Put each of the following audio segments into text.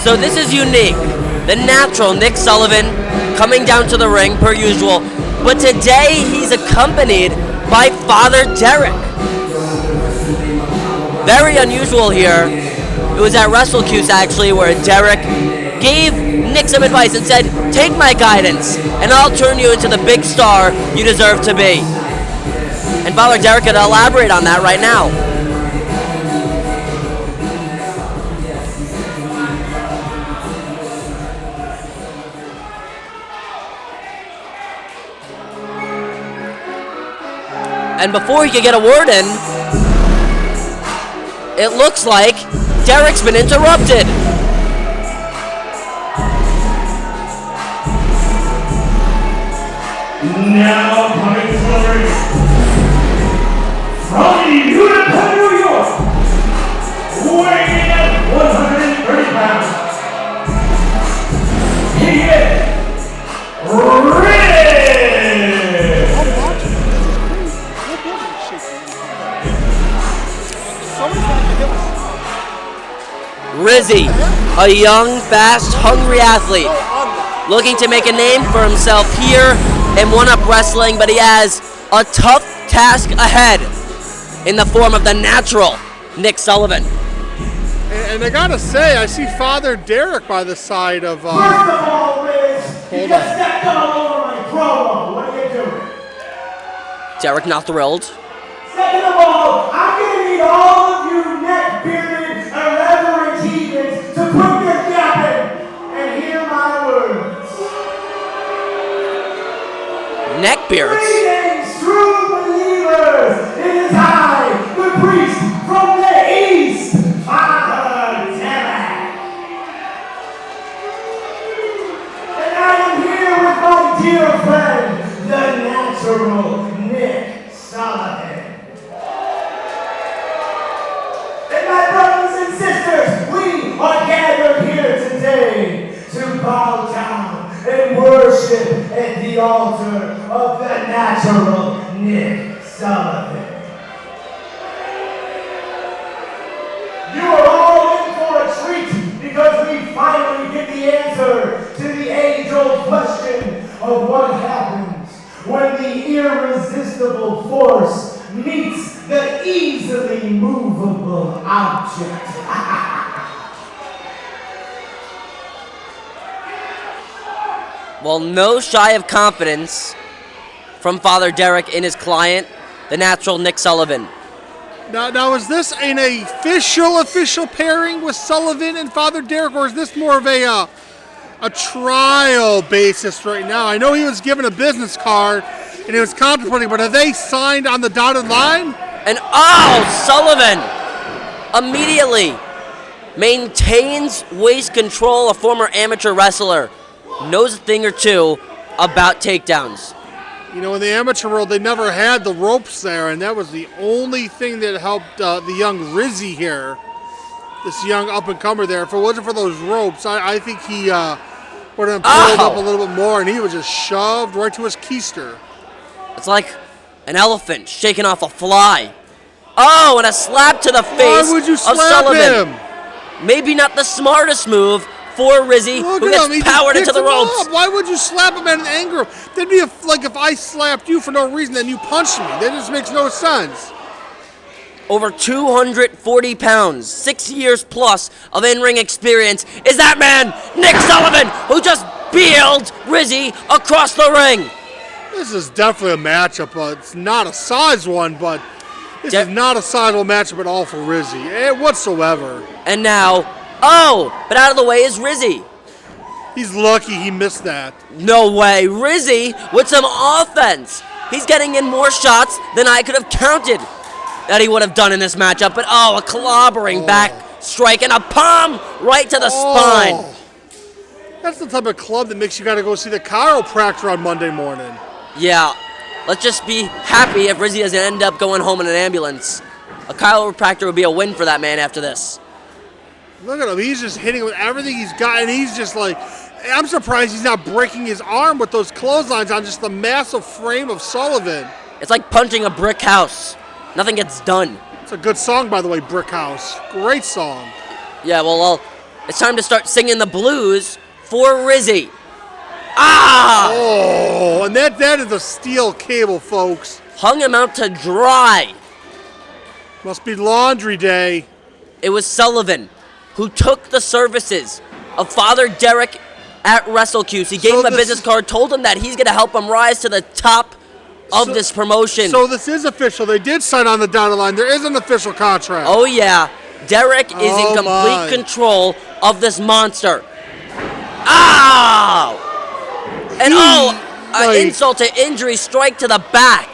So this is unique. The natural Nick Sullivan coming down to the ring per usual, but today he's accompanied by Father Derek. Very unusual here. It was at WrestleCuse actually where Derek gave Nick some advice and said, take my guidance and I'll turn you into the big star you deserve to be. And Father Derek could elaborate on that right now. And before he could get a word in, it looks like Derek's been interrupted. Now coming to the ring, from Utica, New York, weighing in at 130 pounds, he is Rizzy, a young, fast, hungry athlete, looking to make a name for himself here in one-up wrestling, but he has a tough task ahead in the form of the natural Nick Sullivan. And I gotta say, I see Father Derek by the side of. First of all, Riz, you just stepped all over my promo. What are you doing? Derek not thrilled. Second of all, I'm gonna need all of you neck-bearded, irreverent heathens to put your gap in and hear my words. Neckbeards. Greetings, true believers. It is I, the priest from the east, Father Derek. And I am here with my dear friend, the natural Nick Sullivan. And my brothers and sisters, we are gathered here today to bow down and worship at the altar of the natural Nick Sullivan. You are all in for a treat because we finally get the answer to the age-old question of what happens when the irresistible force meets the easily movable object. Well, no shy of confidence from Father Derek in his client, the natural Nick Sullivan. Now, is this an official pairing with Sullivan and Father Derek, or is this more of a trial basis right now? I know he was given a business card and he was contemplating, but have they signed on the dotted line? And Sullivan immediately maintains waist control, a former amateur wrestler. Knows a thing or two about takedowns. You know, in the amateur world, they never had the ropes there, and that was the only thing that helped the young Rizzy here, this young up-and-comer there. If it wasn't for those ropes, I think he would have pulled up a little bit more, and he was just shoved right to his keister. It's like an elephant shaking off a fly. Oh, and a slap to the face Why would you slap of Sullivan. him? Maybe not the smartest move for Rizzy, who gets powered into the ropes. Why would you slap him at an anger? That'd be like if I slapped you for no reason, then you punched me. That just makes no sense. Over 240 pounds, 6 years plus of in-ring experience is that man, Nick Sullivan, who just peeled Rizzy across the ring. This is definitely a matchup. It's not a size one, but this is not a sizable matchup at all for Rizzy, whatsoever. And now, but out of the way is Rizzy. He's lucky he missed that. No way, Rizzy with some offense. He's getting in more shots than I could have counted that he would have done in this matchup. But a clobbering back strike and a palm right to the spine. That's the type of club that makes you got to go see the chiropractor on Monday morning. Yeah, let's just be happy if Rizzy doesn't end up going home in an ambulance. A chiropractor would be a win for that man after this. Look at him. He's just hitting with everything he's got, and he's just like, I'm surprised he's not breaking his arm with those clotheslines on just the massive frame of Sullivan. It's like punching a brick house. Nothing gets done. It's a good song, by the way, Brick House. Great song. Yeah, well, It's time to start singing the blues for Rizzy. Ah! Oh, and that is a steel cable, folks. Hung him out to dry. Must be laundry day. It was Sullivan who took the services of Father Derek at WrestleCuse. He gave him a business card, told him that he's going to help him rise to the top of this promotion. So this is official. They did sign on the dotted line. There is an official contract. Oh, yeah. Derek is in complete control of this monster. Ow! And insult to injury, strike to the back.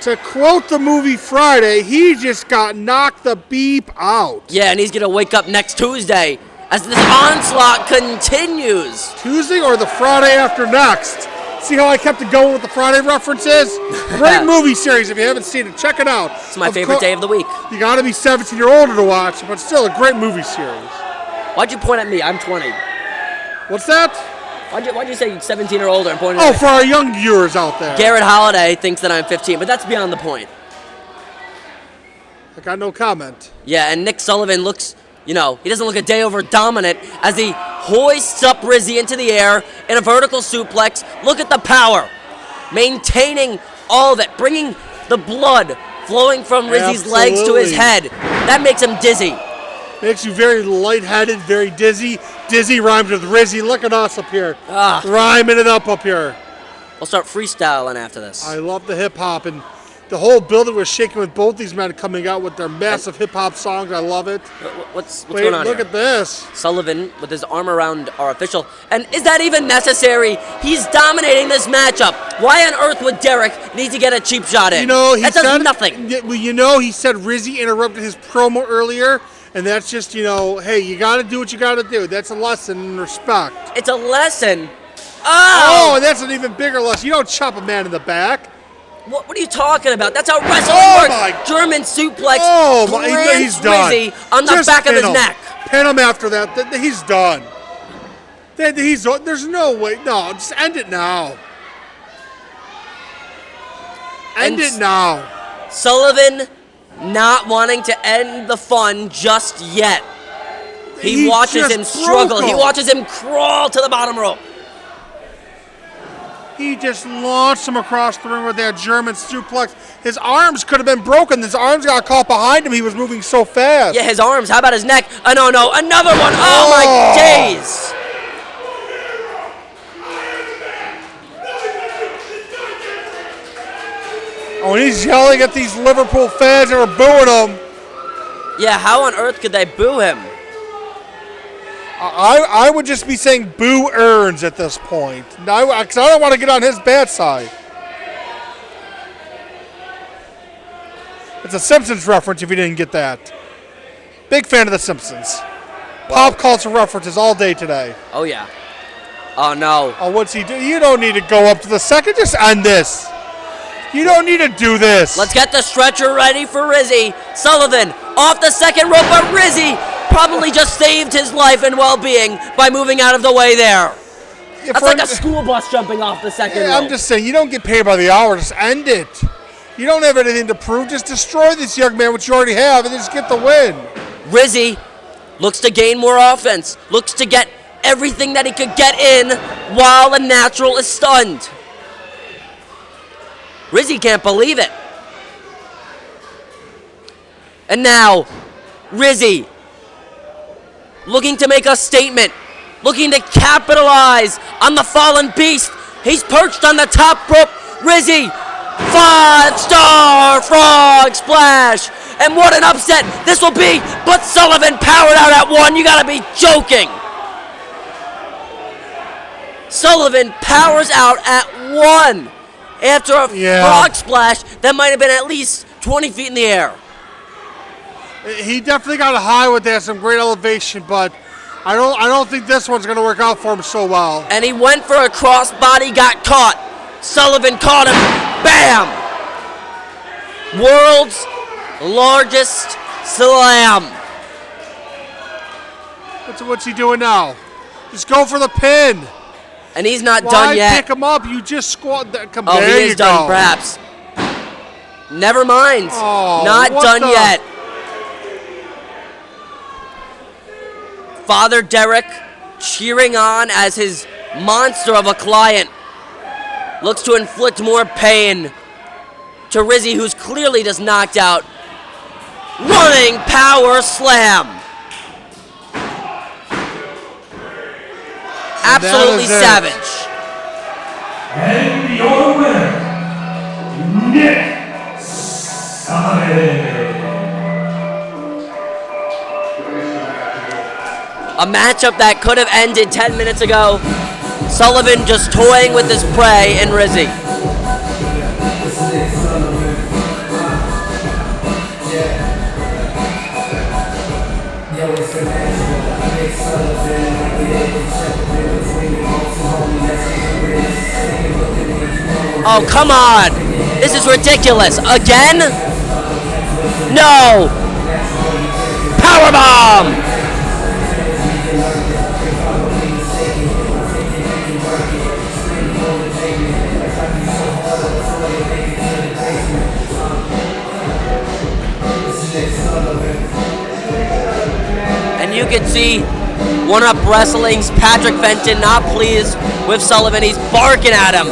To quote the movie Friday, he just got knocked the beep out. Yeah, and he's going to wake up next Tuesday as this onslaught continues. Tuesday or the Friday after next? See how I kept it going with the Friday references? Great movie series. If you haven't seen it, check it out. It's my favorite day of the week. You got to be 17 or older to watch, but still a great movie series. Why'd you point at me? I'm 20. What's that? Why'd you say 17 or older and point at me? For our young viewers out there. Garrett Holiday thinks that I'm 15, but that's beyond the point. I got no comment. Yeah, and Nick Sullivan looks, he doesn't look a day over dominant as he hoists up Rizzy into the air in a vertical suplex. Look at the power. Maintaining all of it, bringing the blood flowing from Rizzy's legs to his head. That makes him dizzy. Makes you very lightheaded, very dizzy. Dizzy rhymes with Rizzy. Look at us up here. Rhyming it up here. We'll start freestyling after this. I love the hip-hop, and the whole building was shaking with both these men coming out with their massive hip-hop songs. I love it. What's going on Look here? at this. Sullivan with his arm around our official. And is that even necessary? He's dominating this matchup. Why on earth would Derek need to get a cheap shot in? That does nothing. He said Rizzy interrupted his promo earlier. And that's just, hey, you got to do what you got to do. That's a lesson in respect. It's a lesson? Oh, and that's an even bigger lesson. You don't chop a man in the back. What are you talking about? That's how wrestling works. German suplex. He's done. Rizzy on the back of his neck. Pin him after that. He's done. There's no way. No, just end it now. End it now. Sullivan not wanting to end the fun just yet. He watches him struggle. He watches him crawl to the bottom rope. He just launched him across the ring with that German suplex. His arms could have been broken. His arms got caught behind him. He was moving so fast. Yeah, his arms. How about his neck? Oh, no. Another one. Oh, my days. Oh, and he's yelling at these Liverpool fans that are booing him. Yeah, how on earth could they boo him? I would just be saying boo Earns at this point. Because I don't want to get on his bad side. It's a Simpsons reference if you didn't get that. Big fan of The Simpsons. Pop culture references all day today. Oh, yeah. Oh, no. Oh, what's he do? You don't need to go up to the second. Just end this. You don't need to do this. Let's get the stretcher ready for Rizzy. Sullivan off the second rope, but Rizzy probably just saved his life and well-being by moving out of the way there. That's like a school bus jumping off the second rope. I'm just saying, you don't get paid by the hour. Just end it. You don't have anything to prove. Just destroy this young man, which you already have, and just get the win. Rizzy looks to gain more offense, looks to get everything that he could get in while the natural is stunned. Rizzy can't believe it. And now, Rizzy looking to make a statement, looking to capitalize on the fallen beast. He's perched on the top rope. Rizzy, 5-star frog splash. And what an upset this will be. But Sullivan powered out at 1. You gotta be joking. Sullivan powers out at 1 after a frog splash that might have been at least 20 feet in the air. He definitely got a high with that, some great elevation, but I don't think this one's going to work out for him so well. And he went for a crossbody, got caught. Sullivan caught him. Bam! World's largest slam. What's he doing now? Just go for the pin. And he's not done yet. Pick him up. You just squat. Come he is done, perhaps. Never mind. Not done yet. Father Derek cheering on as his monster of a client looks to inflict more pain to Rizzy, who's clearly just knocked out. Running power slam. Absolutely savage. And your winner, Nick Sullivan. A matchup that could have ended 10 minutes ago. Sullivan just toying with his prey in Rizzy. Oh, come on! This is ridiculous. Again? No! Powerbomb! And you can see One Up Wrestling's Patrick Fenton not pleased with Sullivan. He's barking at him.